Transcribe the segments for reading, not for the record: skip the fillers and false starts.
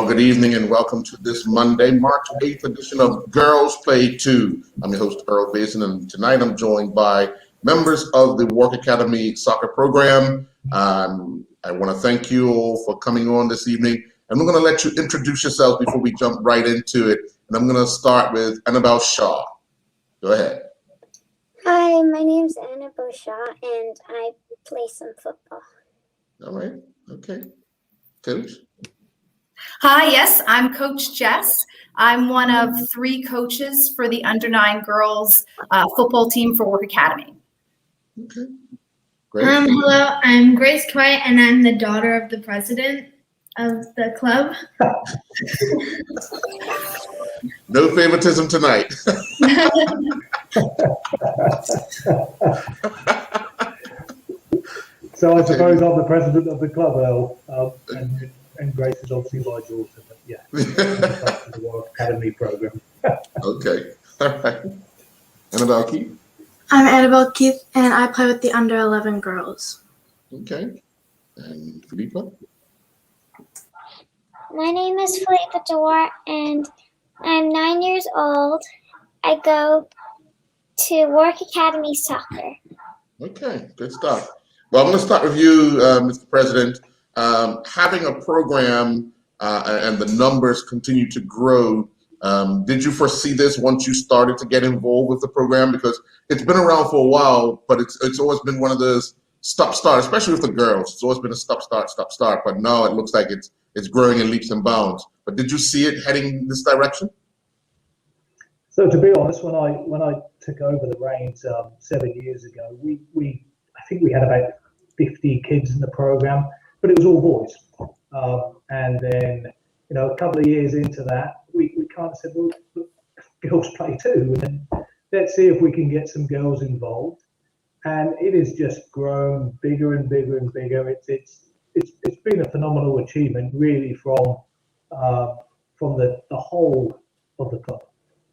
good evening and welcome to this Monday, March 8th edition of Girls Play 2. I'm your host, Earl Basin, and tonight I'm joined by members of the Work Academy soccer program. I want to thank you all for coming on this evening, and we're going to let you introduce yourselves before we jump right into it. And I'm going to start with Annabelle Shaw. Go ahead. Hi, my name's Annabelle Shaw, and I play some football. All right. Okay. Coach? Hi, yes, I'm Coach Jess. I'm one of 3 coaches for the Under-9 girls football team for Work Academy. Okay. Great. Hello, I'm Grace Dwight, and I'm the daughter of the president of the club. No favoritism tonight. So I suppose I'm the president of the club, Earl, and Grace is obviously my daughter, but yeah, back to the World Academy program. Okay. All right. Annabelle Keith? I'm Annabelle Keith, and I play with the Under-11 girls. Okay. And Philippa? My name is Philippa Dewar, and I'm 9 years old. I go to Work Academy Soccer. Okay, good stuff. Well, I'm going to start with you, Mr. President. Having a program and the numbers continue to grow, did you foresee this once you started to get involved with the program? Because it's been around for a while, but it's always been one of those stop-start, especially with the girls. It's always been a stop-start. But now it looks like it's growing in leaps and bounds. But did you see it heading this direction? So to be honest, when I took over the reins 7 years ago, I think we had about 50 kids in the program, but it was all boys. And then, a couple of years into that, we kind of said, well, girls play too, and then let's see if we can get some girls involved. And it has just grown bigger and bigger and bigger. It's been a phenomenal achievement, really, from the whole of the club.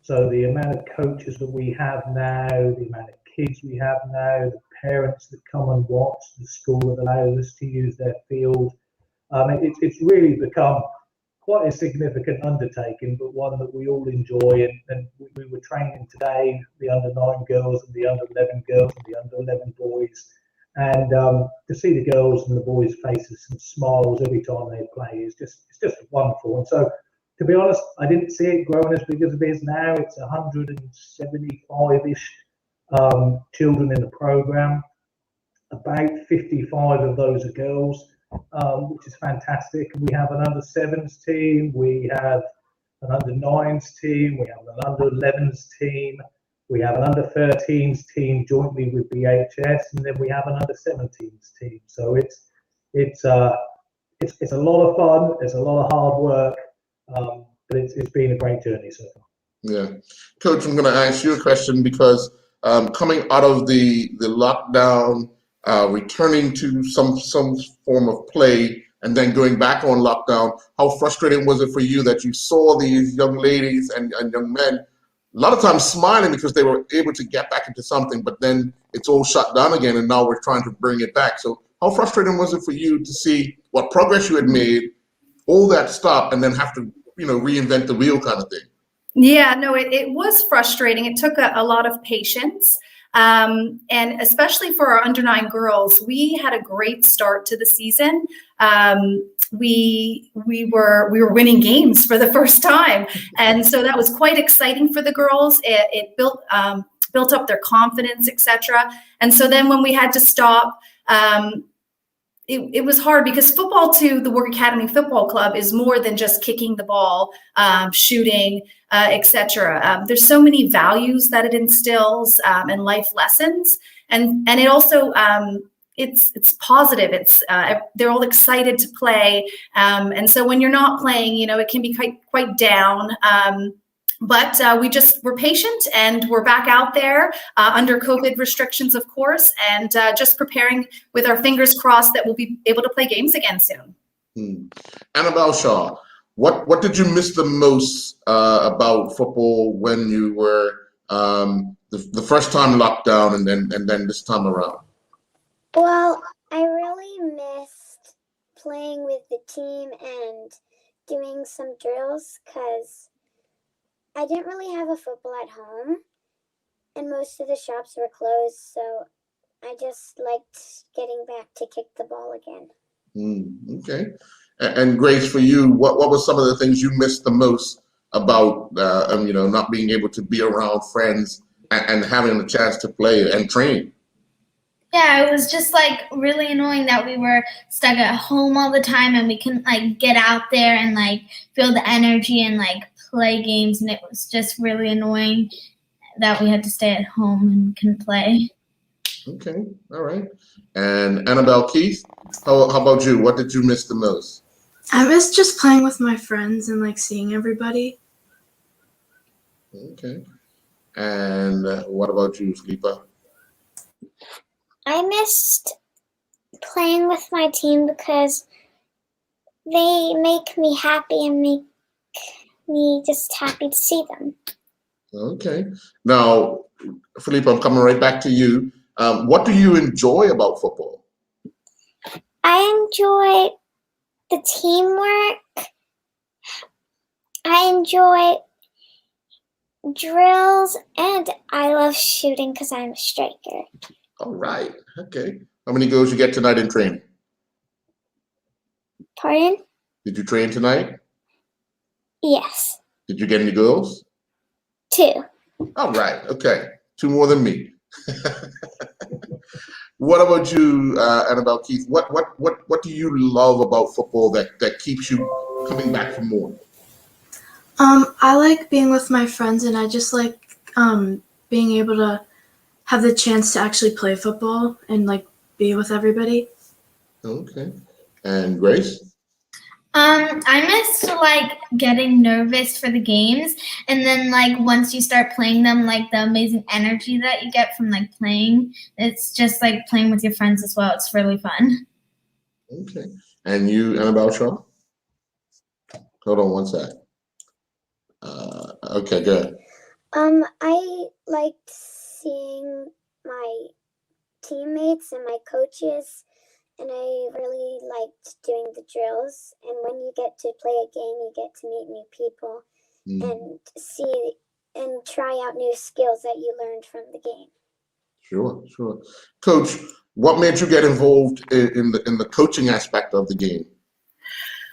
So the amount of coaches that we have now, the amount of kids we have now, the parents that come and watch, the school that allows us to use their field. It's really become quite a significant undertaking, but one that we all enjoy. And we were training today, the Under-9 girls and the Under-11 girls and the Under-11 boys. And to see the girls and the boys' faces and smiles every time they play is just wonderful. And so, to be honest, I didn't see it growing as big as it is now. It's 175-ish children in the program. About 55 of those are girls, which is fantastic. We have an under-7s team, we have an under-9s team, we have an under-11s team, we have an under-13s team jointly with BHS, and then we have an under-17s team. So it's a lot of fun. It's a lot of hard work. But it's been a great journey so far. Yeah. Coach, I'm going to ask you a question because coming out of the lockdown, returning to some form of play, and then going back on lockdown, how frustrating was it for you that you saw these young ladies and young men a lot of times smiling because they were able to get back into something, but then it's all shut down again, and now we're trying to bring it back. So how frustrating was it for you to see what progress you had made, all that stop, and then have to, reinvent the wheel kind of thing? Yeah, no, it was frustrating. It took a lot of patience. And especially for our Under-9 girls, we had a great start to the season. We were winning games for the first time, and so that was quite exciting for the girls. It built up their confidence, etc. And so then when we had to stop, it was hard because football to the Work Academy Football Club is more than just kicking the ball, shooting, etc. There's so many values that it instills and life lessons, and it also it's positive. It's they're all excited to play, and so when you're not playing, it can be quite down. But we're patient, and we're back out there under COVID restrictions, of course, and just preparing with our fingers crossed that we'll be able to play games again soon. Annabelle Shaw, what did you miss the most about football when you were the first time locked down and then this time around? Well, I really missed playing with the team and doing some drills because I didn't really have a football at home and most of the shops were closed, so I just liked getting back to kick the ball again. Okay. And Grace, for you, what were some of the things you missed the most about not being able to be around friends and having the chance to play and train? Yeah, it was just like really annoying that we were stuck at home all the time and we couldn't like get out there and like feel the energy and like play games, and it was just really annoying that we had to stay at home and couldn't play. Okay, all right. And Annabelle, Keith, how about you? What did you miss the most? I miss just playing with my friends and like seeing everybody. Okay. And what about you, Felipa? I missed playing with my team because they make me happy and make me just happy to see them. Okay. Now, Felipa, I'm coming right back to you. What do you enjoy about football? I enjoy the teamwork. I enjoy drills, and I love shooting because I'm a striker. All right. Okay. How many goals you get tonight in training? Pardon? Did you train tonight? Yes. Did you get any goals? 2. All right. Okay. 2 more than me. What about you, Annabelle, Keith? What do you love about football that keeps you coming back for more? I like being with my friends, and I just like being able to have the chance to actually play football and like be with everybody. Okay. And Grace? I missed like getting nervous for the games, and then like once you start playing them, like the amazing energy that you get from like playing. It's just like playing with your friends as well. It's really fun. Okay. And you, Annabelle Shaw? Hold on one sec. Okay, good. I liked seeing my teammates and my coaches, and I really liked doing the drills. And when you get to play a game, you get to meet new people and see and try out new skills that you learned from the game. Sure. Coach, what made you get involved in the coaching aspect of the game?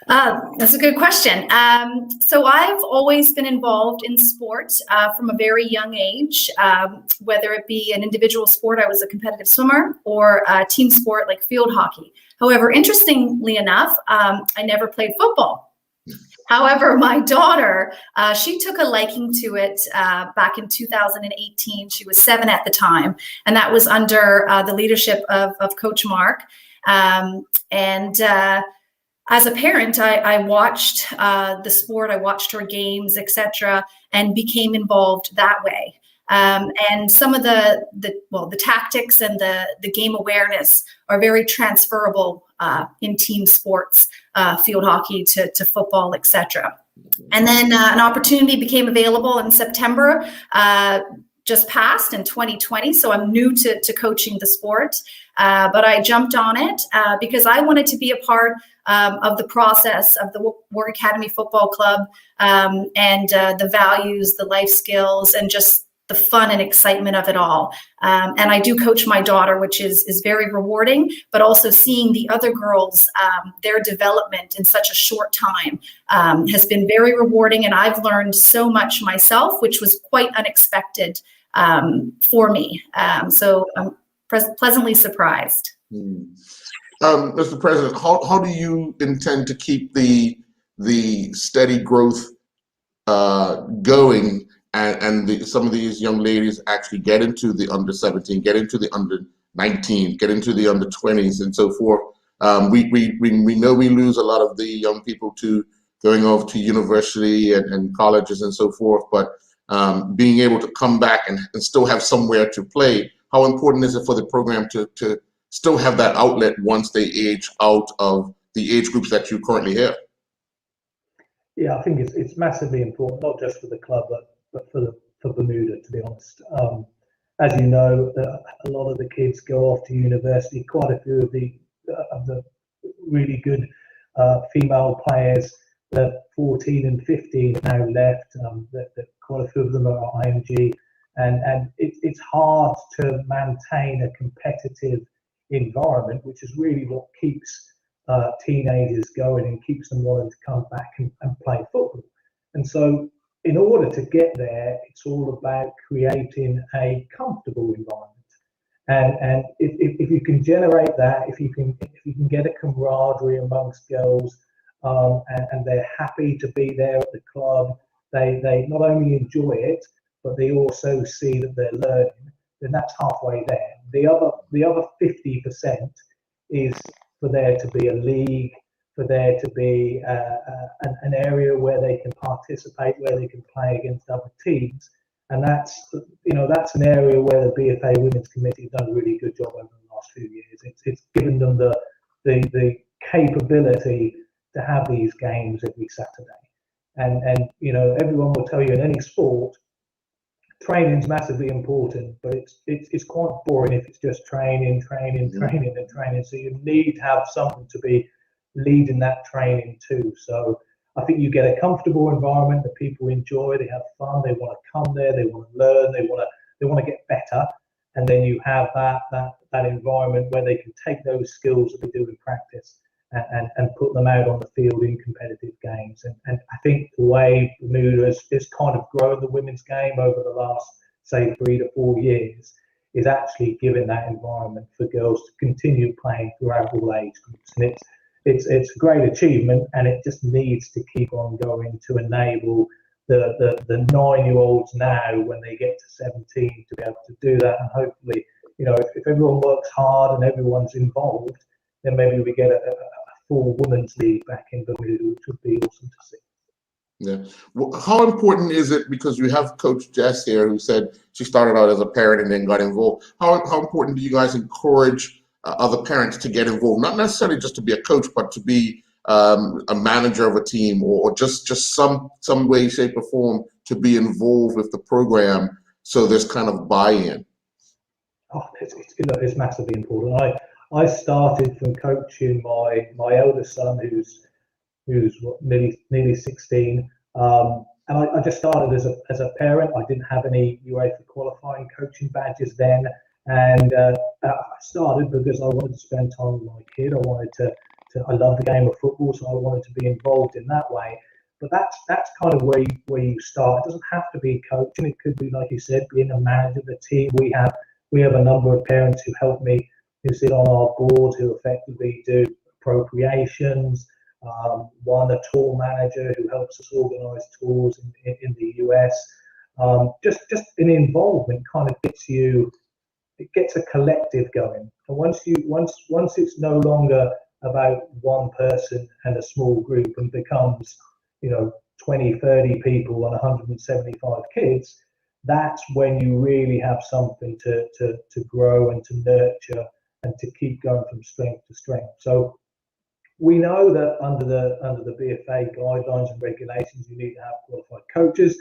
That's a good question. So I've always been involved in sports from a very young age, whether it be an individual sport, I was a competitive swimmer, or a team sport like field hockey. However, interestingly enough, I never played football. However, my daughter, she took a liking to it back in 2018. She was 7 at the time, and that was under the leadership of Coach Mark. As a parent, I watched the sport, I watched her games, etc., and became involved that way. And some of the tactics and the game awareness are very transferable in team sports, field hockey to football, etc. And then an opportunity became available in September, just passed in 2020. So I'm new to coaching the sport, but I jumped on it because I wanted to be a part of the process of the Warwick Academy Football Club, and the values, the life skills, and just the fun and excitement of it all. And I do coach my daughter, which is very rewarding, but also seeing the other girls, their development in such a short time has been very rewarding. And I've learned so much myself, which was quite unexpected for me. So I'm pleasantly surprised. Mr. President, how do you intend to keep the steady growth going, and some of these young ladies actually get into the under 17, get into the under 19, get into the under 20s, and so forth? We know we lose a lot of the young people to going off to university and colleges and so forth, but being able to come back and still have somewhere to play, how important is it for the program to still have that outlet once they age out of the age groups that you currently have? Yeah, I think it's massively important, not just for the club, but for Bermuda, to be honest. As you know, a lot of the kids go off to university. Quite a few of the really good female players the 14 and 15 now left. That quite a few of them are at IMG, and it's hard to maintain a competitive environment, which is really what keeps teenagers going and keeps them wanting to come back and play football. And so, in order to get there, it's all about creating a comfortable environment. And if you can generate that, if you can get a camaraderie amongst girls, and they're happy to be there at the club, they not only enjoy it, but they also see that they're learning, then that's halfway there. The other 50% is for there to be a league, for there to be an area where they can participate, where they can play against other teams. And that's an area where the BFA Women's Committee have done a really good job over the last few years. It's given them the capability to have these games every Saturday. And everyone will tell you in any sport, training's massively important, but it's quite boring if it's just training. So you need to have something to be leading that training too. So I think you get a comfortable environment that people enjoy, they have fun, they want to come there, they want to learn, they want to get better, and then you have that environment where they can take those skills that they do in practice and put them out on the field in competitive games. And I think the way Bermuda has kind of grown the women's game over the last, say, 3 to 4 years is actually giving that environment for girls to continue playing throughout all age groups. And it's a great achievement, and it just needs to keep on going to enable the 9-year-olds now, when they get to 17, to be able to do that. And hopefully, if everyone works hard and everyone's involved, then maybe we get a full women's league back in Bermuda, which would be awesome to see. Yeah. Well, how important is it, because you have Coach Jess here who said she started out as a parent and then got involved. How important do you guys encourage other parents to get involved? Not necessarily just to be a coach, but to be a manager of a team, or just some way, shape, or form to be involved with the program, so there's kind of buy-in. Oh, it's massively important. I started from coaching my eldest son, who's nearly 16, and I just started as a parent. I didn't have any UEFA qualifying coaching badges then, and I started because I wanted to spend time with my kid. I love the game of football, so I wanted to be involved in that way. But that's kind of where you start. It doesn't have to be coaching. It could be, like you said, being a manager of the team. We have a number of parents who help me, who sit on our board, who effectively do appropriations. A tour manager who helps us organise tours in the US. Just an involvement kind of gets a collective going. And once it's no longer about one person and a small group, and becomes 20, 30 people and 175 kids, that's when you really have something to grow and to nurture and to keep going from strength to strength. So we know that under the BFA guidelines and regulations, you need to have qualified coaches.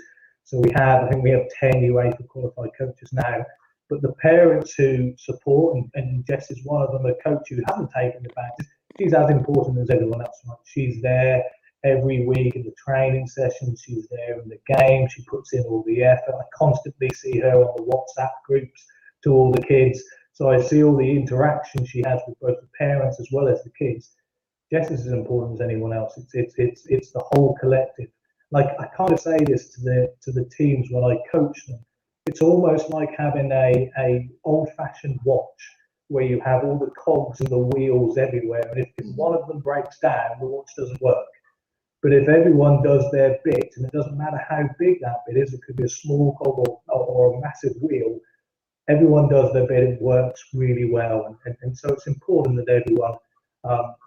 So I think we have 10 UEFA qualified coaches now. But the parents who support, and Jess is one of them, a coach who hasn't taken the badges, she's as important as everyone else. Right? She's there every week in the training sessions. She's there in the game. She puts in all the effort. I constantly see her on the WhatsApp groups to all the kids. So I see all the interaction she has with both the parents as well as the kids. Jess is as important as anyone else. It's the whole collective. Like, I kind of say this to the teams when I coach them. It's almost like having a old-fashioned watch where you have all the cogs and the wheels everywhere, and if one of them breaks down, the watch doesn't work. But if everyone does their bit, and it doesn't matter how big that bit is, it could be a small cog or a massive wheel, everyone does their bit, it works really well. And so it's important that everyone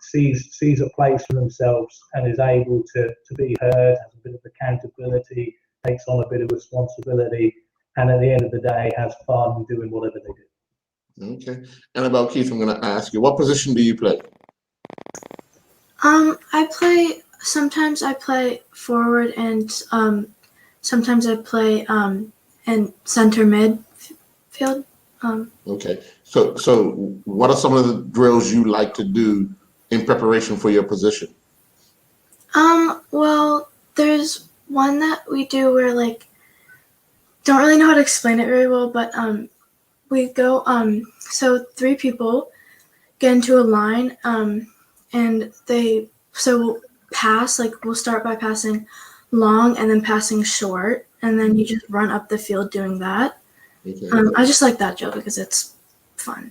sees a place for themselves and is able to be heard, has a bit of accountability, takes on a bit of responsibility, and at the end of the day has fun doing whatever they do. Okay. Annabelle, Keith, I'm going to ask you, what position do you play? Sometimes I play forward, and sometimes I play in center midfield. Okay. So what are some of the drills you like to do in preparation for your position? Well, there's one that we do where like don't really know how to explain it very well, but we go so 3 people get into a line and we'll pass, like we'll start by passing long and then passing short, and then you just run up the field doing that. Okay. I just like that drill because it's fun.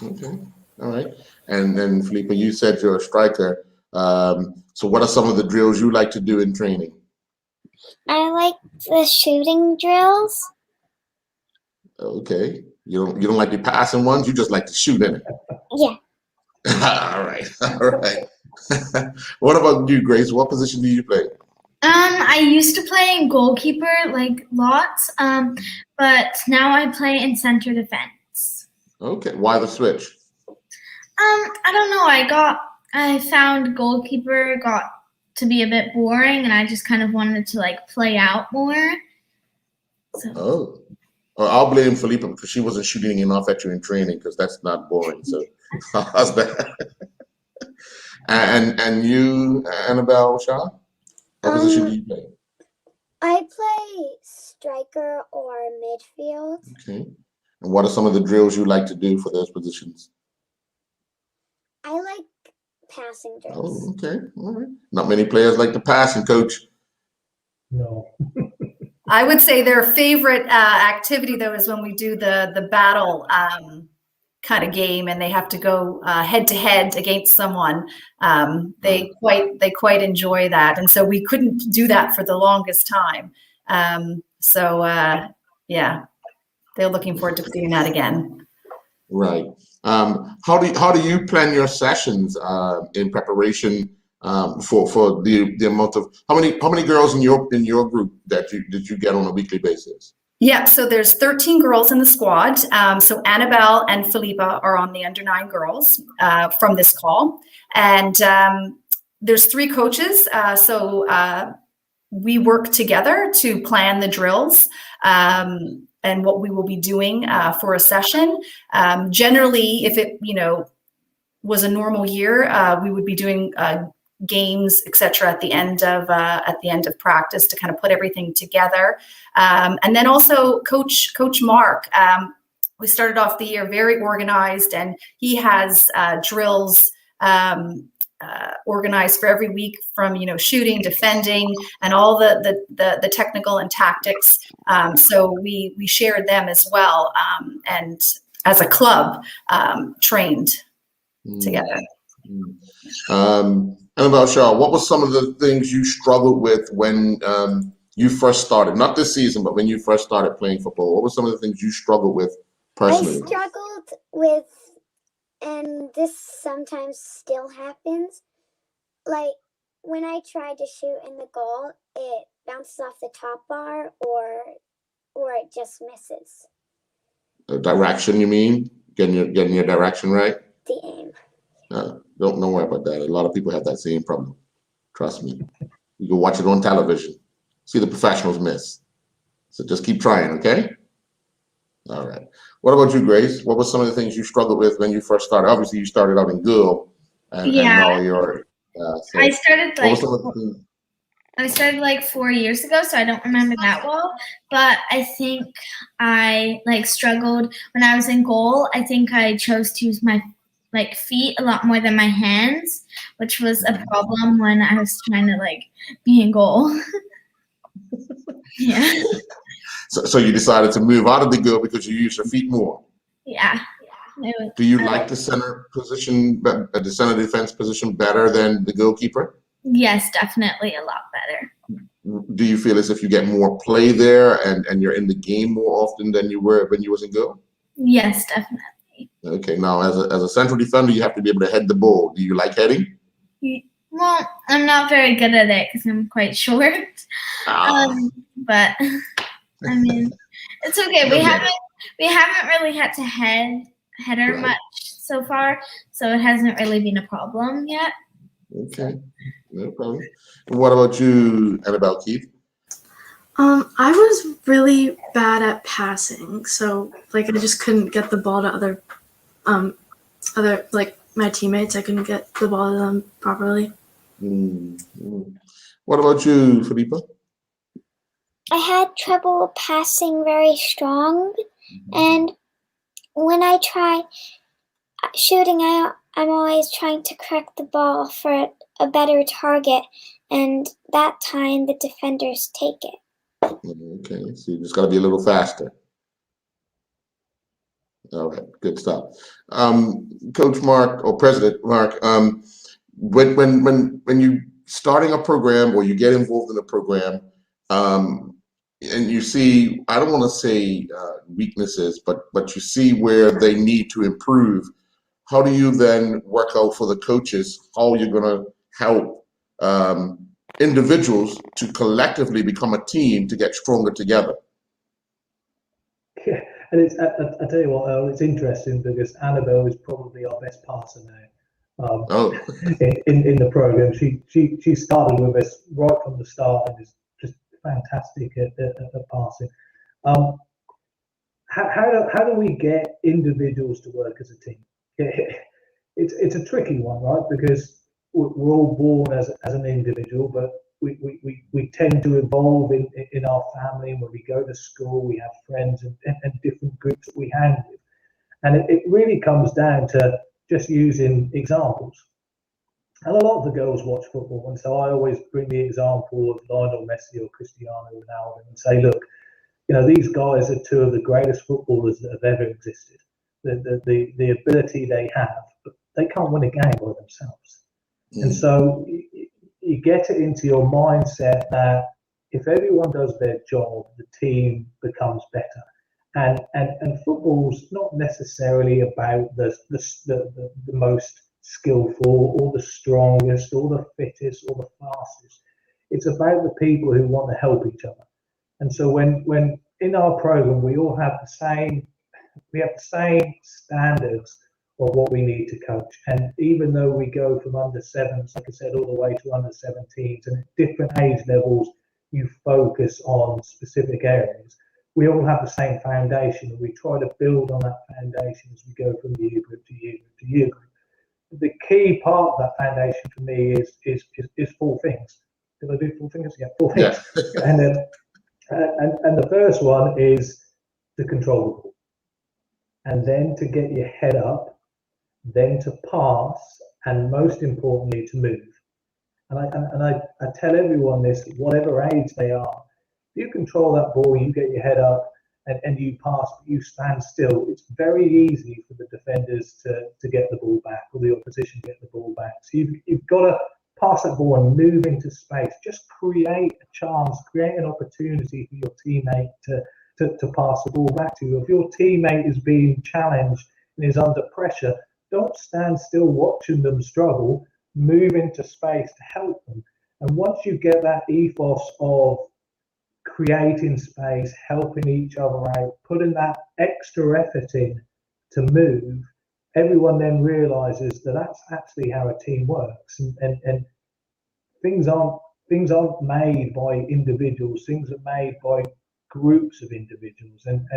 Okay. All right. And then Felipe, you said you're a striker. So what are some of the drills you like to do in training? I like the shooting drills. Okay. You don't like the passing ones, you just like to shoot in it. Yeah. All right. All right. What about you, Grace? What position do you play? I used to play in goalkeeper like lots, but now I play in center defense. Okay. Why the switch? I don't know. I found goalkeeper got to be a bit boring, and I just kind of wanted to like play out more. So. Oh. Well, I'll blame Felipe because she wasn't shooting enough at you in training, because that's not boring. So how's that? And you, Annabelle Shaw? What position do you play? I play striker or midfield. Okay. And what are some of the drills you like to do for those positions? I like passing drills. Oh, okay. All right. Not many players like the passing, coach. No. I would say their favorite activity, though, is when we do the battle kind of game, and they have to go head to head against someone. They quite enjoy that, and so we couldn't do that for the longest time. Yeah, they're looking forward to doing that again. Right. How do you plan your sessions in preparation for the amount of how many girls in your group that you get on a weekly basis? Yeah, so there's 13 girls in the squad. So Annabelle and Felipe are on the under 9 girls from this call, and there's 3 coaches. So we work together to plan the drills and what we will be doing for a session. Generally, if it was a normal year, we would be doing games, etc. at the end of practice to kind of put everything together. And then also Coach Mark, we started off the year very organized, and he has drills organized for every week, from shooting, defending, and all the technical and tactics. So we shared them as well, and as a club trained together. Annabelle Shaw, what were some of the things you struggled with when you first started? Not this season, but when you first started playing football. What were some of the things you struggled with personally? I struggled with, and this sometimes still happens, like when I try to shoot in the goal, it bounces off the top bar or it just misses. The direction, you mean? Getting your direction right? The aim. Don't worry about that. A lot of people have that same problem. Trust me. You can watch it on television. See the professionals miss. So just keep trying, okay? All right. What about you, Grace? What were some of the things you struggled with when you first started? Obviously, you started out in girl, and now you're. So I started like 4 years ago, so I don't remember that well. But I think I struggled when I was in goal. I think I chose to use my feet a lot more than my hands, which was a problem when I was trying to be in goal. Yeah. So you decided to move out of the goal because you use your feet more. Yeah. Do you like the center position, the center defense position, better than the goalkeeper? Yes, definitely a lot better. Do you feel as if you get more play there and you're in the game more often than you were when you was in goal? Yes, definitely. Okay, now as a central defender, you have to be able to head the ball. Do you like heading? Well, I'm not very good at it because I'm quite short. But I mean, it's okay. We haven't really had to header much so far, so it hasn't really been a problem yet. Okay, no problem. And what about you, Annabelle Keith? I was really bad at passing, so I just couldn't get the ball to other my teammates. I couldn't get the ball to them properly. Mm, mm. What about you, Philippa? I had trouble passing very strong, and when I try shooting, I'm always trying to correct the ball for a better target, and that time the defenders take it. Okay, so you just got to be a little faster. All right, good stuff. Coach Mark or President Mark, when you starting a program or you get involved in a program, and you see, I don't want to say weaknesses, but you see where they need to improve. How do you then work out for the coaches how you're going to help individuals to collectively become a team to get stronger together? Yeah, and I tell you what, it's interesting because Annabelle is probably our best passer now. Oh, In the program, she started with us right from the start and is just fantastic at passing. How do we get individuals to work as a team? It's a tricky one, right? Because we're all born as an individual, but we tend to evolve in our family, and when we go to school, we have friends and different groups that we hang with. And it really comes down to just using examples. And a lot of the girls watch football, and so I always bring the example of Lionel Messi or Cristiano Ronaldo and say, look, these guys are two of the greatest footballers that have ever existed. The ability they have, but they can't win a game by themselves. And so you get it into your mindset that if everyone does their job, the team becomes better. And football's not necessarily about the most skillful or the strongest or the fittest or the fastest. It's about the people who want to help each other. And so when in our program we all have the same standards of what we need to coach. And even though we go from under sevens, like I said, all the way to under 17s, and at different age levels you focus on specific areas, we all have the same foundation, and we try to build on that foundation as we go from year group to year group to year group. The key part of that foundation for me is four things. Did I do four things? Yeah, four things. Yeah. And then and the first one is to control the ball, and then to get your head up, then to pass, and most importantly to move. And I tell everyone this, whatever age they are, if you control that ball, you get your head up, and you pass, but you stand still, it's very easy for the defenders to get the ball back, or the opposition to get the ball back. So you've got to pass that ball and move into space. Just create a chance, create an opportunity for your teammate to pass the ball back to you. If your teammate is being challenged and is under pressure, don't stand still watching them struggle. Move into space to help them. And once you get that ethos of creating space, helping each other out, putting that extra effort in to move, everyone then realizes that that's actually how a team works. And things aren't made by individuals, things are made by groups of individuals. And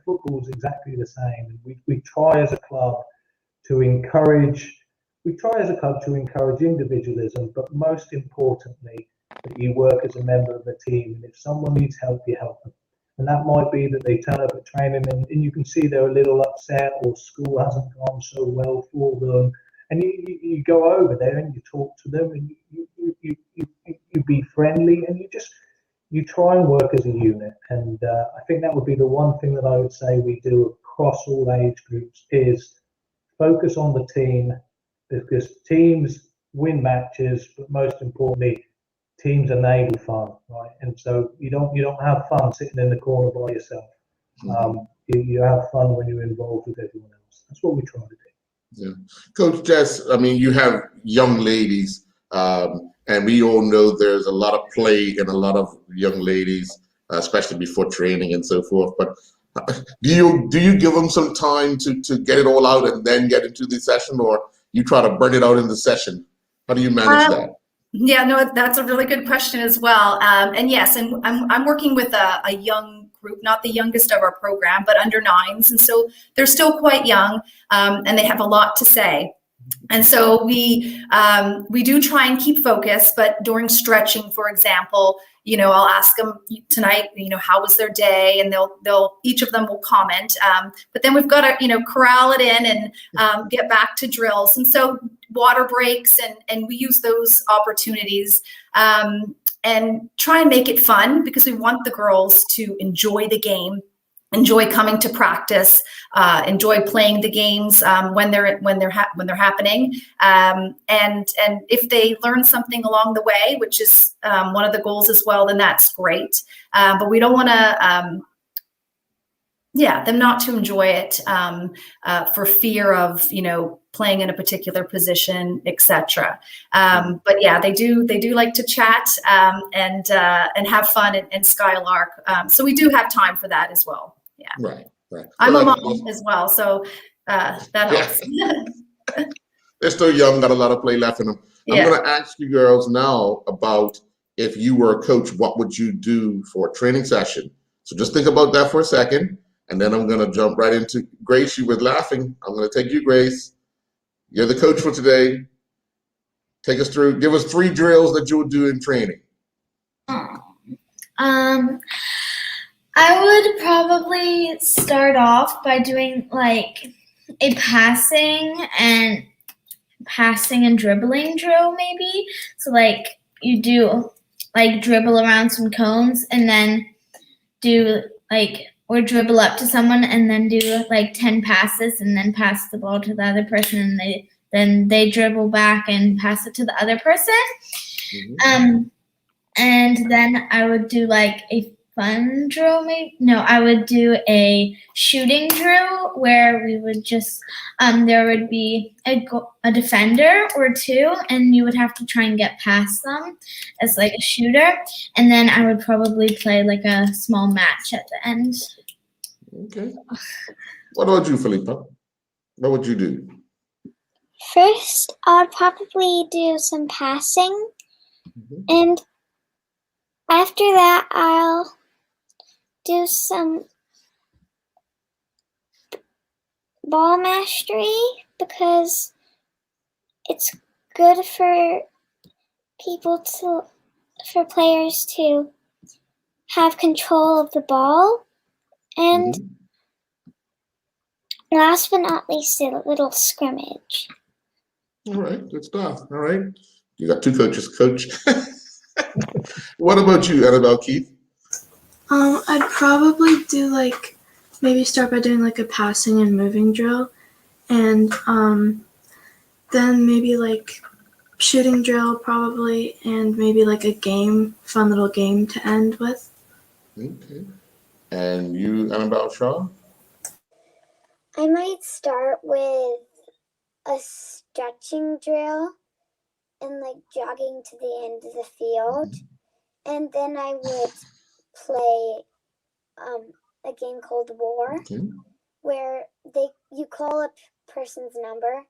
football is exactly the same. And we try as a club to encourage individualism, but most importantly, that you work as a member of a team. And if someone needs help, you help them. And that might be that they turn up at training and you can see they're a little upset, or school hasn't gone so well for them. And you go over there and you talk to them, and you be friendly, and you try and work as a unit. And I think that would be the one thing that I would say we do across all age groups is focus on the team, because teams win matches, but most importantly, teams enable fun, right? And so you don't have fun sitting in the corner by yourself. You have fun when you're involved with everyone else. That's what we try to do. Yeah, Coach Jess, I mean, you have young ladies, and we all know there's a lot of play in a lot of young ladies, especially before training and so forth. But do you give them some time to get it all out and then get into the session, or you try to burn it out in the session? How do you manage that? Yeah, no, that's a really good question as well. And yes, and I'm working with a young group, not the youngest of our program, but under 9s. And so they're still quite young, and they have a lot to say. And so we do try and keep focus, but during stretching, for example, I'll ask them tonight, how was their day, and they'll each of them will comment. But then we've got to, corral it in and get back to drills. And so water breaks, and we use those opportunities and try and make it fun, because we want the girls to enjoy the game, enjoy coming to practice, enjoy playing the games when they're happening, and if they learn something along the way, which is one of the goals as well, then that's great. But we don't want to, them not to enjoy it for fear of playing in a particular position, etc. But yeah, they do like to chat and have fun and skylark. So we do have time for that as well. Yeah. Right. I'm a mom as well, so that helps. They're still young, got a lot of play left in them. I'm going to ask you girls now about, if you were a coach, what would you do for a training session? So just think about that for a second, and then I'm going to jump right into Grace. You were laughing. I'm going to take you, Grace. You're the coach for today. Take us through. Give us 3 drills that you would do in training. I would probably start off by doing like a passing and dribbling drill, maybe. So like you do like dribble around some cones, and then do or dribble up to someone and then do like 10 passes, and then pass the ball to the other person, and then they dribble back and pass it to the other person. Mm-hmm. And then I would do like a fun drill, I would do a shooting drill where we would just there would be a defender or 2, and you would have to try and get past them as like a shooter, and then I would probably play like a small match at the end. Okay. What about you, Felipa? What would you do? First, I'd probably do some passing, and after that, I'll do some ball mastery, because it's good for players to have control of the ball. And last but not least, a little scrimmage. All right, good stuff. All right. You got 2 coaches, Coach. What about you, Annabelle Keith? I'd probably do maybe start by doing a passing and moving drill, and then maybe shooting drill probably, and maybe a fun little game to end with. Okay. And you, Annabelle Shaw? I might start with a stretching drill and jogging to the end of the field, and then I would play a game called War, where you call a person's number,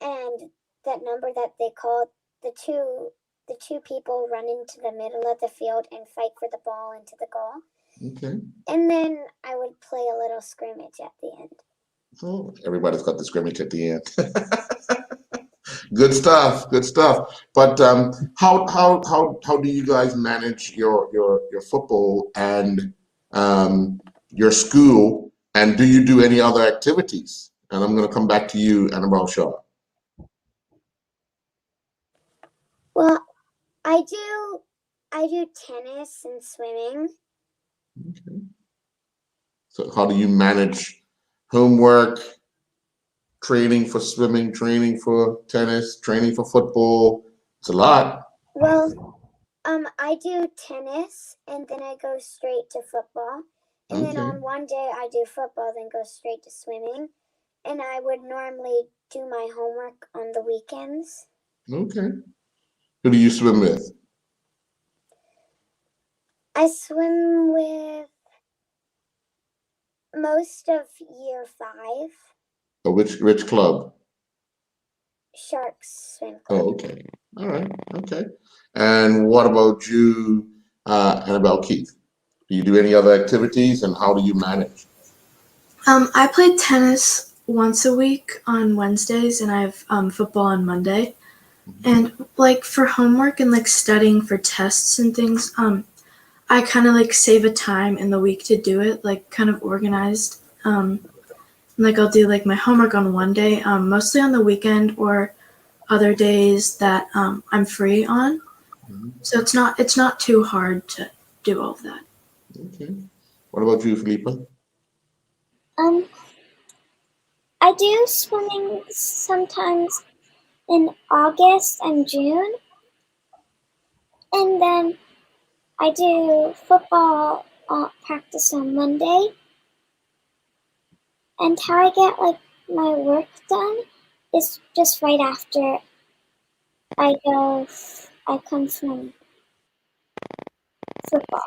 and that number that they called, the two people run into the middle of the field and fight for the ball into the goal. Okay. And then I would play a little scrimmage at the end. Oh, everybody's got the scrimmage at the end. Good stuff. Good stuff. But how do you guys manage your football and your school, and do you do any other activities? And I'm going to come back to you, Annabelle Shaw. Well, I do tennis and swimming. Okay. So how do you manage homework, training for swimming, training for tennis, training for football? It's a lot. Well, I do tennis, and then I go straight to football. And then on one day I do football, then go straight to swimming. And I would normally do my homework on the weekends. Okay. Who do you swim with? I swim with most of year 5. Oh, which club? Sharks Swim Club. Oh, okay. All right. Okay. And what about you, Annabelle Keith? Do you do any other activities, and how do you manage? I played tennis once a week on Wednesdays, and I have football on Monday. And like for homework and like studying for tests and things, I kind of like save a time in the week to do it, like kind of organized. Like I'll do like my homework on one day, mostly on the weekend or other days that I'm free on. So it's not too hard to do all of that. Okay. What about you, Felipa? I do swimming sometimes in August and June, and then I do football practice on Monday. And how I get like my work done is just right after I come from football.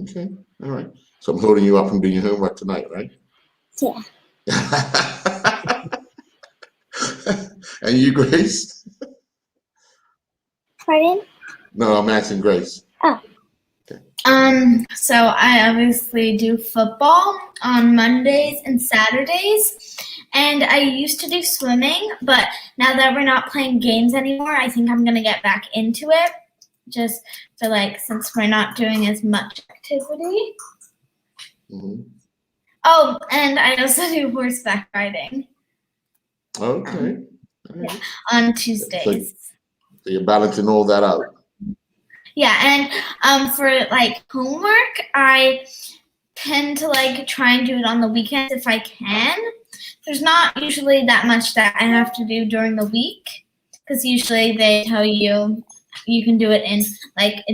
Okay. All right. So I'm holding you up from doing your homework tonight, right? Yeah. And you, Grace? Pardon? No, I'm asking Grace. Oh. So I obviously do football on Mondays and Saturdays, and I used to do swimming, but now that we're not playing games anymore, I think I'm gonna get back into it, just for like, since we're not doing as much activity. Mm-hmm. Oh, and I also do horseback riding. Okay. Yeah, on Tuesdays. So you're balancing all that out. Yeah, and for like homework, I tend to like try and do it on the weekends if I can. There's not usually that much that I have to do during the week, because usually they tell you can do it in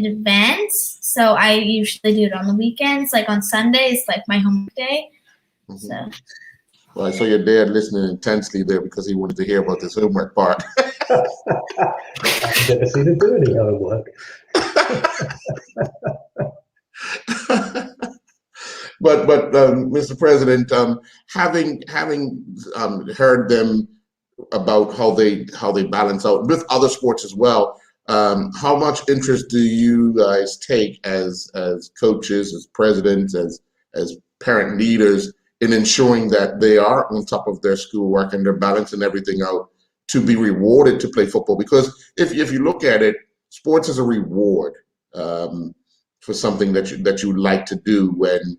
advance. So I usually do it on the weekends, like on Sundays, like my homework day. Mm-hmm. So. Well, I saw your dad listening intensely there because he wanted to hear about this homework part. I've never seen him do any homework. But Mr. President, having heard them about how they balance out with other sports as well, how much interest do you guys take as coaches, as presidents, as parent leaders in ensuring that they are on top of their schoolwork and they're balancing everything out to be rewarded to play football? Because if you look at it, sports is a reward for something that you like to do when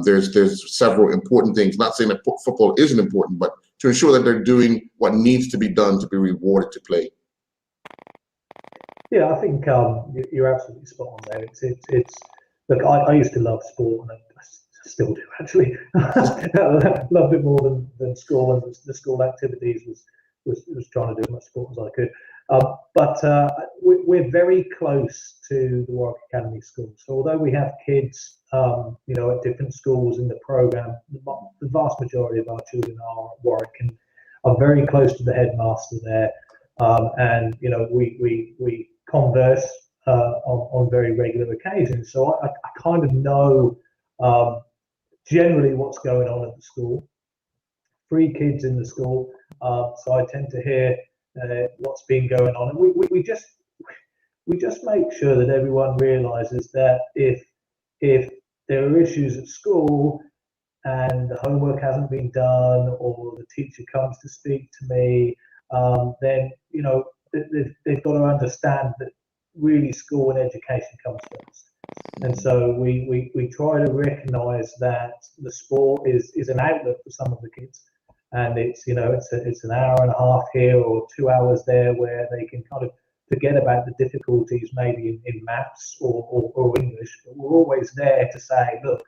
there's several important things. Not saying that football isn't important, but to ensure that they're doing what needs to be done to be rewarded to play. Yeah, I think you're absolutely spot on there. It's look, I used to love sport, and I still do actually. Loved it more than school, and the school activities was trying to do as much sport as I could. But we're very close to the Warwick Academy School. So although we have kids, at different schools in the program, the vast majority of our children are at Warwick, and I'm very close to the headmaster there. And we converse on very regular occasions. So I kind of know generally what's going on at the school. 3 kids in the school, so I tend to hear what's been going on, and we just make sure that everyone realizes that if there are issues at school and the homework hasn't been done, or the teacher comes to speak to me, then they've got to understand that really school and education comes first. And so we try to recognize that the sport is an outlet for some of the kids, and it's an hour and a half here or 2 hours there where they can kind of forget about the difficulties maybe in maths or English. But we're always there to say, look,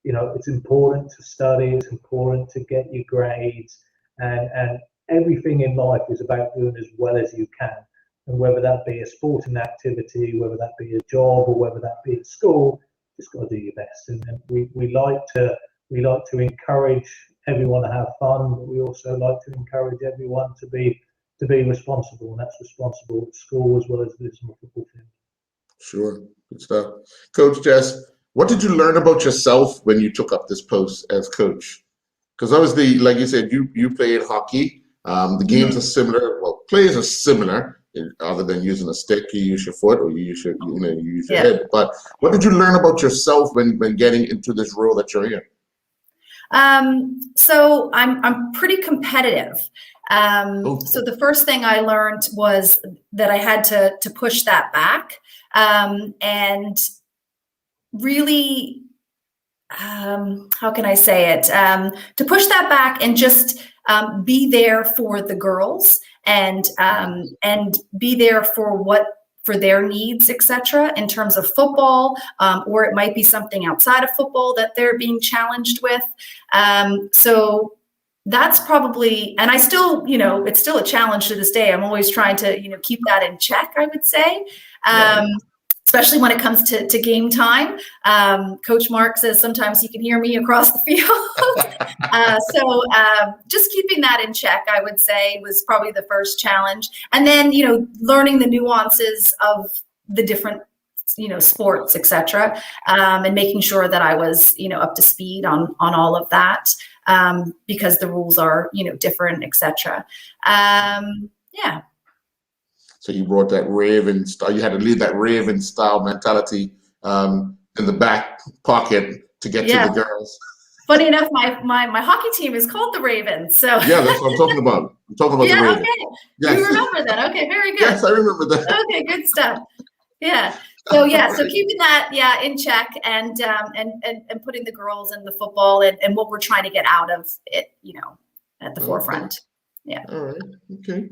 it's important to study, it's important to get your grades, and everything in life is about doing as well as you can. And whether that be a sporting activity, whether that be a job, or whether that be at school, just got to do your best. And we like to encourage everyone to have fun, but we also like to encourage everyone to be responsible, and that's responsible at school as well as it is on the football field. Sure, good stuff. Coach Jess, what did you learn about yourself when you took up this post as coach? Because obviously, like you said, you played hockey. The games are similar. Well, plays are similar. Other than using a stick, you use your foot, or you use your head. But what did you learn about yourself when getting into this role that you're in? So I'm pretty competitive. So the first thing I learned was that I had to push that back, and really, how can I say it? To push that back and just be there for the girls, and be there for their needs, etc., in terms of football, or it might be something outside of football that they're being challenged with. So that's probably, and I still, it's still a challenge to this day. I'm always trying to, keep that in check, I would say. Especially when it comes to game time. Coach Mark says sometimes he can hear me across the field. So just keeping that in check, I would say, was probably the first challenge. And then, learning the nuances of the different, sports, etc., and making sure that I was, up to speed on all of that, because the rules are, different, etc. Yeah. So you brought that Raven style. You had to leave that Raven style mentality in the back pocket to get to the girls. Funny enough, my hockey team is called the Ravens. So yeah, that's what I'm talking about. I'm talking about the Ravens. Okay. Yes. You remember that? Okay, very good. Yes, I remember that. Okay, good stuff. Yeah. So so keeping that in check, and putting the girls in the football and what we're trying to get out of it, at the forefront. Yeah. All right. Okay.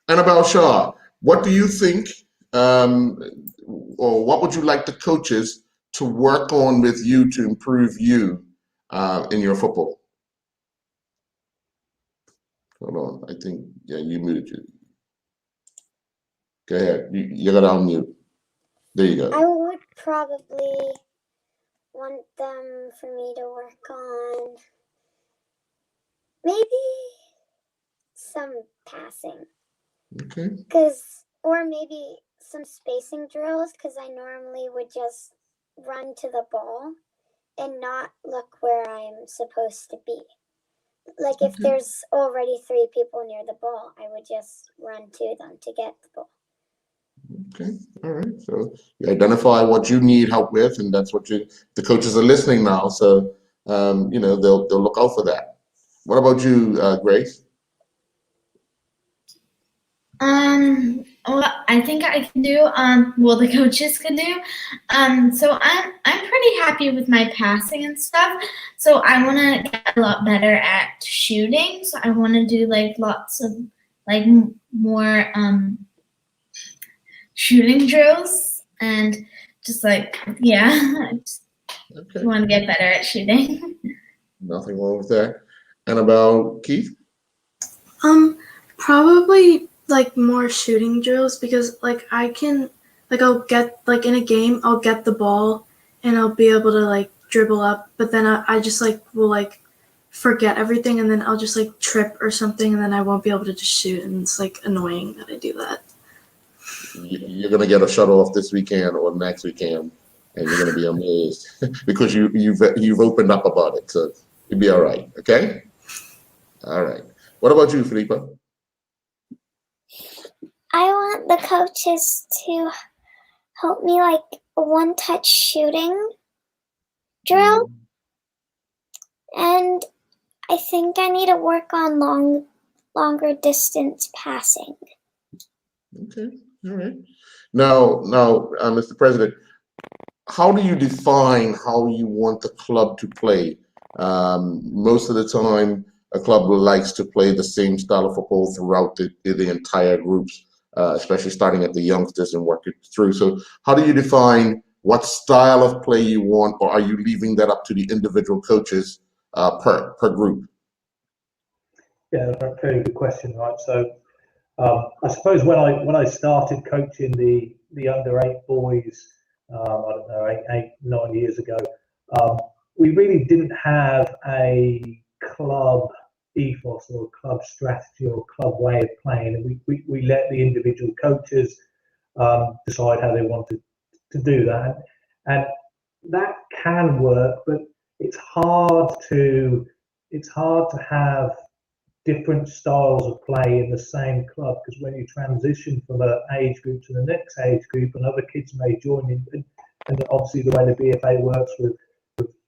Annabelle Shaw, what do you think, or what would you like the coaches to work on with you to improve you in your football? Hold on, I think, you muted you. Go ahead, you got to unmute. There you go. I would probably want them for me to work on maybe some passing. Okay. Or maybe some spacing drills, because I normally would just run to the ball and not look where I'm supposed to be. Like if there's already 3 people near the ball, I would just run to them to get the ball. Okay, all right. So you identify what you need help with, and that's what the coaches are listening now. So they'll look out for that. What about you, Grace? Well, I think I can do, the coaches can do. So I'm pretty happy with my passing and stuff. So I want to get a lot better at shooting. So I want to do lots of more shooting drills, and just I just want to get better at shooting. Nothing wrong with that. Annabelle, Keith? Probably more shooting drills, because I can I'll get in a game I'll get the ball and I'll be able to dribble up, but then I just will forget everything, and then I'll just trip or something, and then I won't be able to just shoot, and it's annoying that I do that. You're gonna get a shuttle off this weekend or next weekend, and you're gonna be amazed because you've opened up about it, so you'll be all right. Okay. All right. What about you, Felipa? I want the coaches to help me a one-touch shooting drill, and I think I need to work on longer distance passing. Okay, all right. Now, Mr. President, how do you define how you want the club to play? Most of the time, a club likes to play the same style of football throughout the entire groups, especially starting at the youngsters and work it through. So how do you define what style of play you want, or are you leaving that up to the individual coaches per group? Yeah, very good question, right? So I suppose when I started coaching the under-8 boys, I don't know, 8-9 years ago, we really didn't have a club ethos or club strategy or club way of playing, and we let the individual coaches decide how they wanted to do that, and that can work, but it's hard to have different styles of play in the same club, because when you transition from an age group to the next age group, and other kids may join in, and obviously the way the BFA works with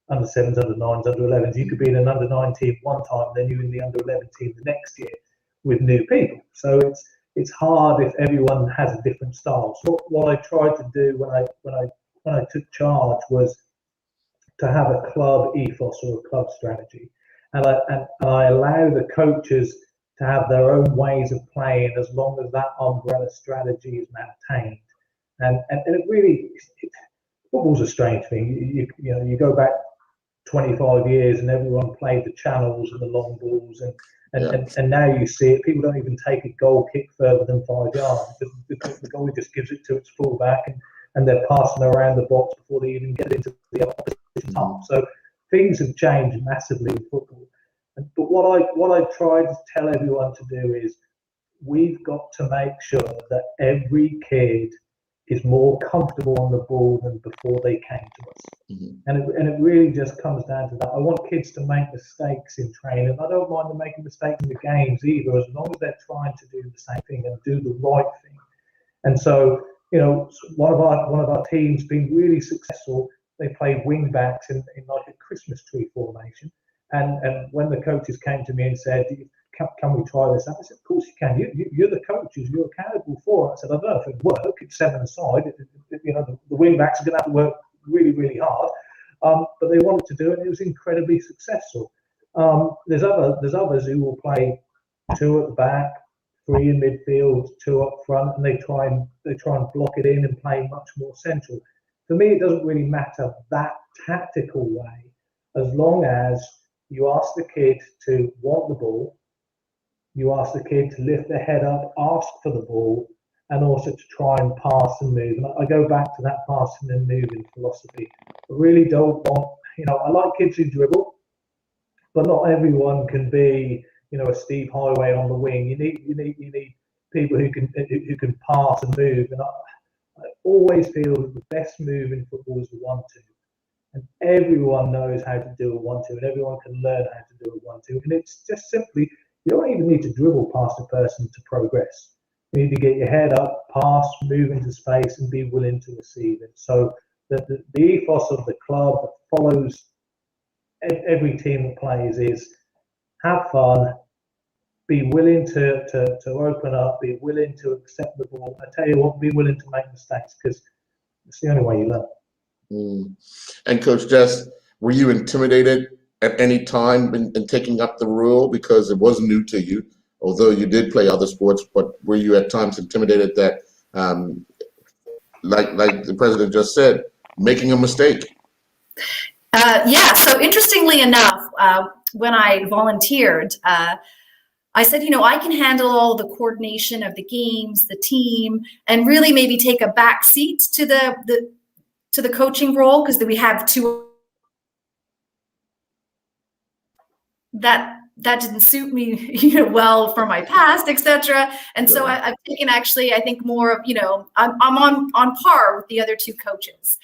under 7s, under 9s, under 11s. You could be in an under 9 team one time, then you're in the under 11 team the next year with new people. So it's hard if everyone has a different style. So what I tried to do when I took charge was to have a club ethos or a club strategy, and I allow the coaches to have their own ways of playing as long as that umbrella strategy is maintained. And it really, football's a strange thing. You go back 25 years and everyone played the channels and the long balls, and now you see it. People don't even take a goal kick further than 5 yards. The goalie just gives it to its fullback, and they're passing around the box before they even get into the opposition half. So things have changed massively in football. But what I try to tell everyone to do is we've got to make sure that every kid is more comfortable on the ball than before they came to us. Mm-hmm. And it really just comes down to that. I want kids to make mistakes in training. I don't mind them making mistakes in the games either, as long as they're trying to do the same thing and do the right thing. And so, one of our teams been really successful. They played wing backs in like a Christmas tree formation. And when the coaches came to me and said, can we try this out? I said, of course you can. You're the coaches. You're accountable for it. I said, I don't know if it works. It's 7-a-side. The wing backs are going to have to work really, really hard. But they wanted to do it, and it was incredibly successful. There's others who will play 2 at the back, 3 in midfield, 2 up front, and they try and block it in and play much more central. For me, it doesn't really matter that tactical way, as long as you ask the kid to want the ball, you ask the kid to lift their head up, ask for the ball, and also to try and pass and move. And I go back to that passing and moving philosophy. I really don't want, I like kids who dribble, but not everyone can be, a Steve Highway on the wing. You need people who can pass and move. And I always feel that the best move in football is the 1-2. And everyone knows how to do a 1-2, and everyone can learn how to do a 1-2. And it's just simply, you don't even need to dribble past a person to progress. You need to get your head up, pass, move into space, and be willing to receive it. So the ethos of the club that follows every team that plays is have fun, be willing to open up, be willing to accept the ball. I tell you what, be willing to make mistakes, because it's the only way you learn. And Coach Jess, were you intimidated at any time in taking up the role, because it was new to you, although you did play other sports? But were you at times intimidated that, like the president just said, making a mistake? Yeah. So interestingly enough, when I volunteered, I said, I can handle all the coordination of the games, the team, and really maybe take a back seat to the coaching role, because we have 2 that didn't suit me, well, for my past, etc. And so I've taken, actually, I think more of, I'm on par with the other 2 coaches.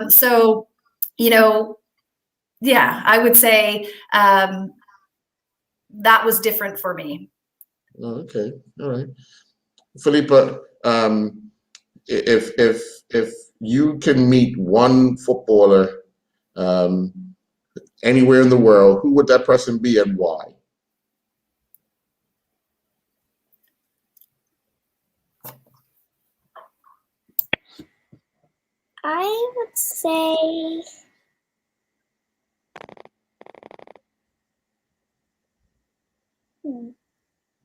So, yeah, I would say that was different for me. Oh, okay, all right, Philippa. If you can meet one footballer anywhere in the world, who would that person be and why? I would say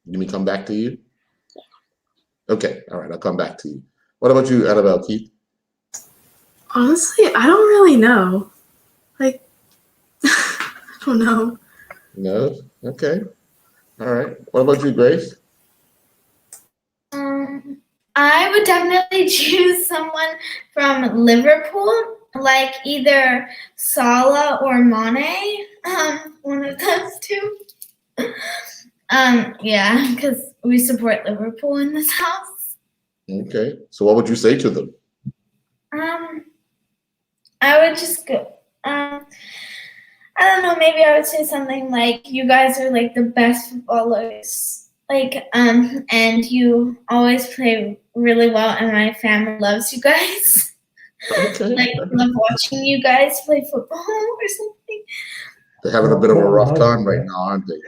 Let me come back to you? Yeah. Okay, all right, I'll come back to you. What about you, Annabelle, Keith? Honestly, I don't really know. I don't know. No? Okay. All right. What about you, Grace? I would definitely choose someone from Liverpool, like either Salah or Mane, one of those 2. Yeah, because we support Liverpool in this house. Okay. So what would you say to them? I would just go, I don't know, maybe I would say something like, you guys are like the best footballers, and you always play really well, and my family loves you guys. Okay. Like love watching you guys play football or something. They're having a bit of a rough time right now, aren't they?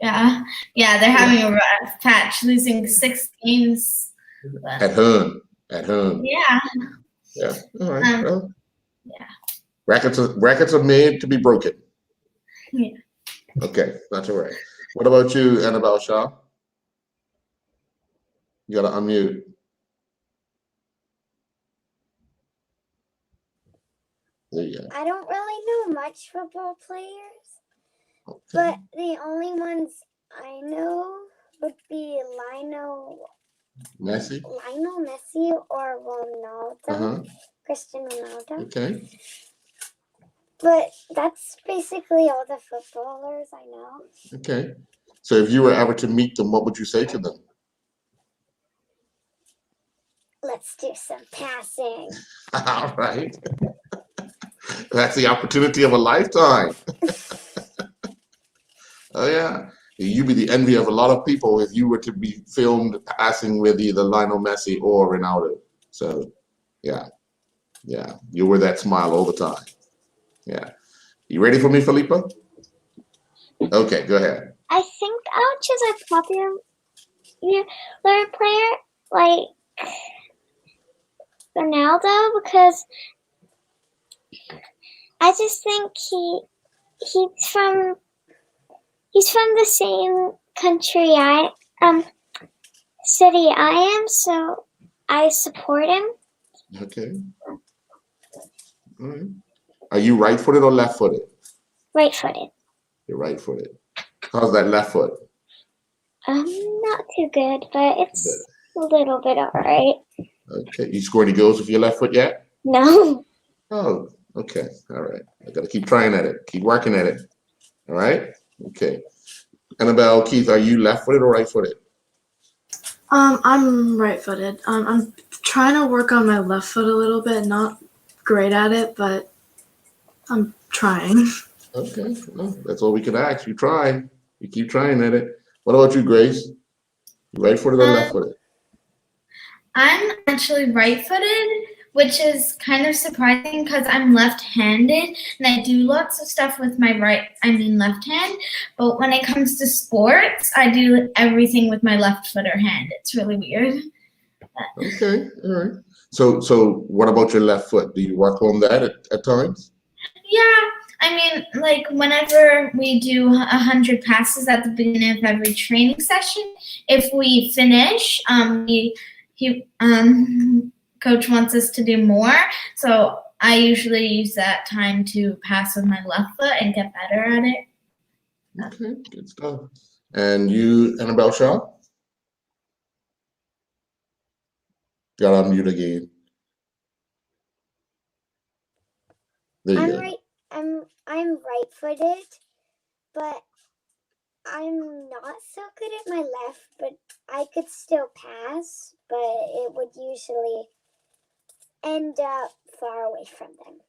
Yeah, they're having a rough patch, losing 6 games. But, At home. yeah. Yeah. All right. Well, Yeah. Rackets are made to be broken. Yeah. Okay, that's all right. What about you, Annabelle Shaw? You gotta unmute. There you go. I don't really know much football players, Okay. but the only ones I know would be Lionel Messi? Messi or Ronaldo, Cristiano Ronaldo. Okay. But that's basically all the footballers I know. Okay. So if you were ever to meet them, what would you say to them? Let's do some passing. All right. That's the opportunity of a lifetime. Oh yeah. You'd be the envy of a lot of people if you were to be filmed passing with either Lionel Messi or Ronaldo. So yeah. You wear that smile all the time. Yeah. You ready for me, Felipa? Okay, go ahead. I think I would choose a popular player like Ronaldo because I just think he's from the same country city I am, so I support him. Okay. All right. Are you right-footed or left-footed? Right-footed. You're right-footed. How's that left foot? Not too good, but it's a little bit alright. Okay. You scored any goals with your left foot yet? No. Oh, okay. All right. I got to keep trying at it. Keep working at it. All right. Okay. Annabelle, Keith, are you left-footed or right-footed? I'm right-footed. I'm trying to work on my left foot a little bit. Not great at it, but I'm trying. Okay. Well, that's all we can ask. You try. You keep trying at it. What about you, Grace? You right-footed or left-footed? I'm actually right-footed, which is kind of surprising because I'm left-handed and I do lots of stuff with my left hand. But when it comes to sports, I do everything with my left-footer hand. It's really weird. Okay, all right. So what about your left foot? Do you work on that at times? Yeah, I mean, like whenever we do 100 passes at the beginning of every training session, if we finish, coach wants us to do more, so I usually use that time to pass with my left foot and get better at it. Okay, good stuff. And you, Annabelle Shaw? Got on mute again. There you go. I'm right-footed, but I'm not so good at my left, but I could still pass, but it would usually end up far away from them.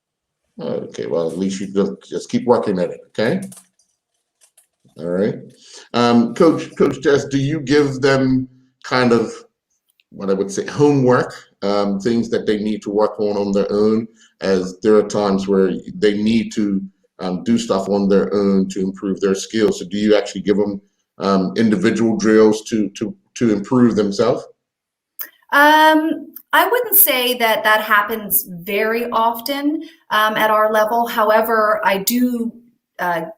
Okay, well, at least you just keep working at it, okay? All right. Coach Jess, do you give them kind of what I would say homework, things that they need to work on their own, as there are times where they need to do stuff on their own to improve their skills? So do you actually give them individual drills to improve themselves? I wouldn't say that happens very often at our level. However, I do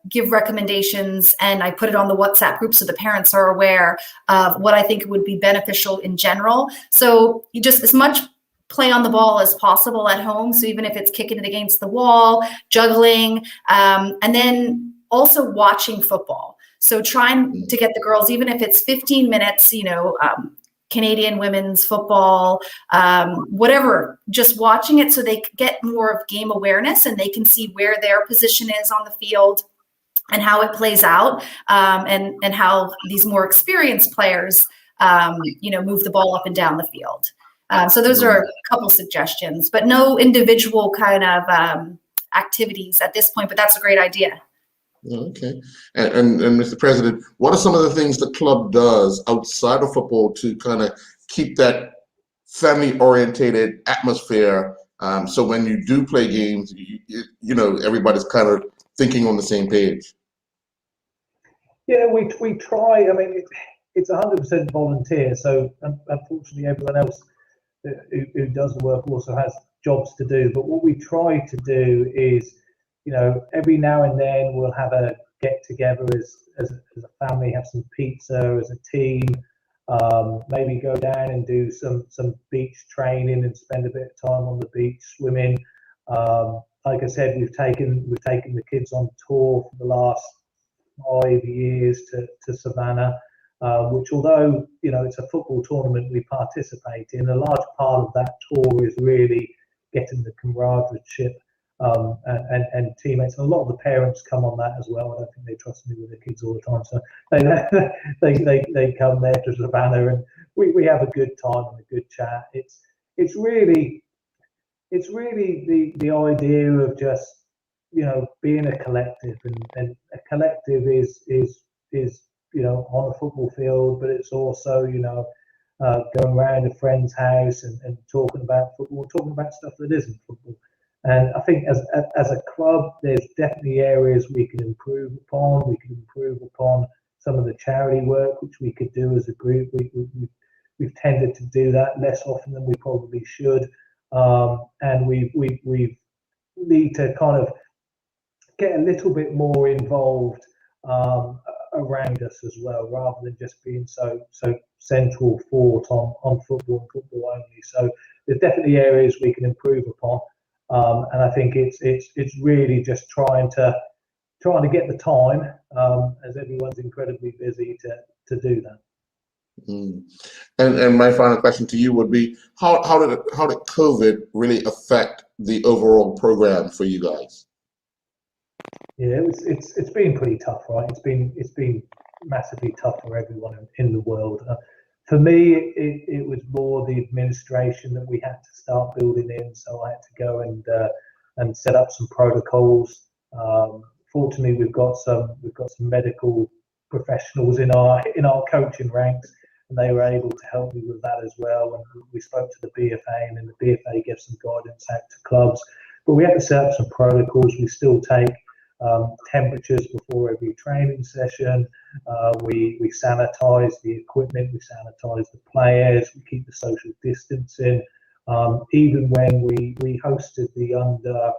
give recommendations, and I put it on the WhatsApp group so the parents are aware of what I think would be beneficial in general. So you just as much play on the ball as possible at home. So even if it's kicking it against the wall, juggling, and then also watching football. So trying to get the girls, even if it's 15 minutes, Canadian women's football, whatever, just watching it so they get more of game awareness and they can see where their position is on the field and how it plays out, and how these more experienced players, move the ball up and down the field. So those are a couple suggestions, but no individual kind of activities at this point, but that's a great idea. Okay. And Mr. President, what are some of the things the club does outside of football to kind of keep that family-orientated atmosphere. So when you do play games, you know, everybody's kind of thinking on the same page. Yeah, we try. I mean, it's 100% volunteer. So unfortunately, everyone else who does the work also has jobs to do. But what we try to do is, you know, every now and then we'll have a get together as a family, have some pizza as a team, maybe go down and do some beach training and spend a bit of time on the beach swimming. Like I said, we've taken the kids on tour for the last 5 years to Savannah, which, although you know it's a football tournament we participate in, a large part of that tour is really getting the camaraderie and teammates. And a lot of the parents come on that as well. I don't think they trust me with their kids all the time, so they come there to Savannah, and we have a good time and a good chat. It's really the idea of just, you know, being a collective, and a collective is you know, on a football field, but it's also, you know, going around a friend's house and talking about football, talking about stuff that isn't football. And I think as a club, there's definitely areas we can improve upon. We can improve upon some of the charity work, which we could do as a group. We've tended to do that less often than we probably should, and we need to kind of get a little bit more involved around us as well, rather than just being so central fort on football and football only. So there's definitely areas we can improve upon, and I think it's really just trying to get the time, as everyone's incredibly busy, to do that. Mm. And my final question to you would be, how did COVID really affect the overall program for you guys? Yeah, it's been pretty tough, right? It's been massively tough for everyone in the world. For me, it was more the administration that we had to start building in. So I had to go and set up some protocols. Fortunately, we've got some medical professionals in our coaching ranks, and they were able to help me with that as well. And we spoke to the BFA, and then the BFA gave some guidance out to clubs. But we had to set up some protocols. We still take temperatures before every training session. We sanitize the equipment, we sanitize the players, we keep the social distancing. Even when we hosted the under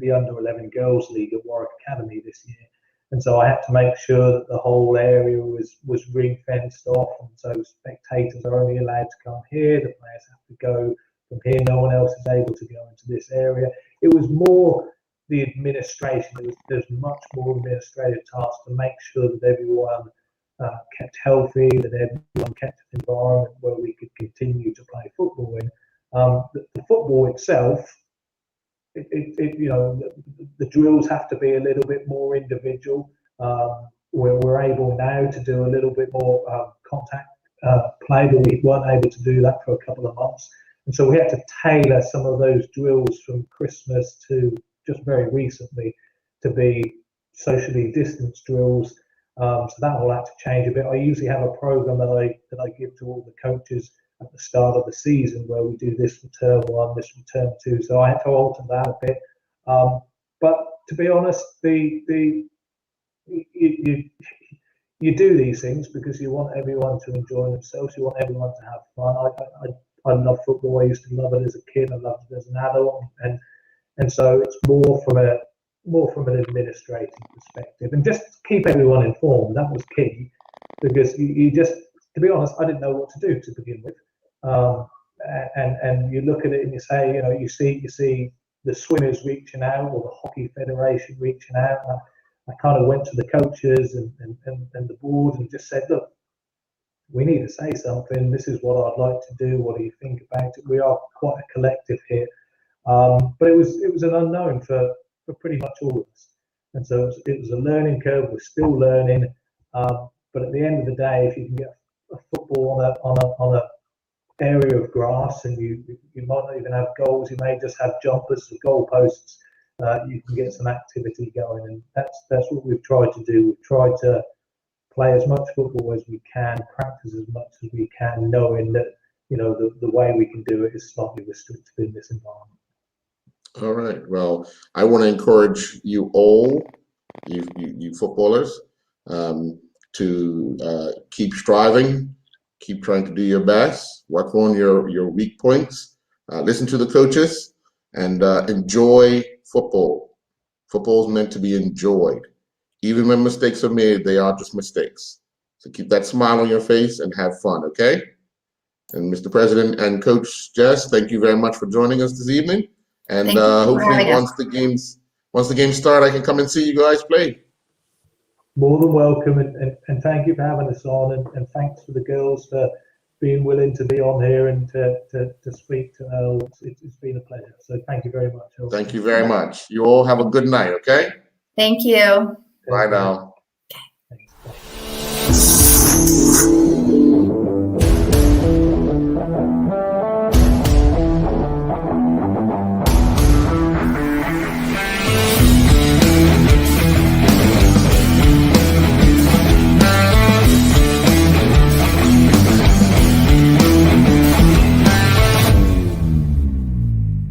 11 girls league at Warwick Academy this year, and so I had to make sure that the whole area was ring fenced off, and so spectators are only allowed to come here, the players have to go from here, no one else is able to go into this area. It was more the administration. There's much more administrative tasks to make sure that everyone kept healthy, that everyone kept an environment where we could continue to play football in. The football itself, you know, the drills have to be a little bit more individual. Where we're able now to do a little bit more contact play, but we weren't able to do that for a couple of months. And so we had to tailor some of those drills from Christmas to just very recently to be socially distanced drills. So that will have to change a bit. I usually have a program that I give to all the coaches at the start of the season, where we do this for term 1, this for term 2. So I had to alter that a bit. But to be honest, you do these things because you want everyone to enjoy themselves. You want everyone to have fun. I love football. I used to love it as a kid. I loved it as an adult, and so it's more from an administrative perspective, and just keep everyone informed. That was key, because you just, to be honest, I didn't know what to do to begin with. And you look at it and you say, you know, you see the swimmers reaching out, or the hockey federation reaching out. I kind of went to the coaches and the board and just said, look, we need to say something. This is what I'd like to do. What do you think about it? We are quite a collective here. But it was an unknown for pretty much all of us, and so it was a learning curve. We're still learning, but at the end of the day, if you can get a football on a area of grass, and you might not even have goals, you may just have jumpers or goalposts, you can get some activity going, and that's what we've tried to do. We've tried to play as much football as we can, practice as much as we can, knowing that, the way we can do it is slightly restricted in this environment. All right. Well, I want to encourage you all, you footballers, to keep striving, keep trying to do your best, work on your weak points, listen to the coaches, and enjoy football. Football is meant to be enjoyed. Even when mistakes are made, they are just mistakes. So keep that smile on your face and have fun, okay? And Mr. President and Coach Jess, thank you very much for joining us this evening. And Thank you for hopefully having us. once the games start, I can come and see you guys play. More than welcome, and thank you for having us on, and thanks for the girls for being willing to be on here and to speak to Earl. It's been a pleasure. So thank you very much, Earl. Thank you very much. You all have a good night, okay? Thank you. Bye now. Thanks. Bye.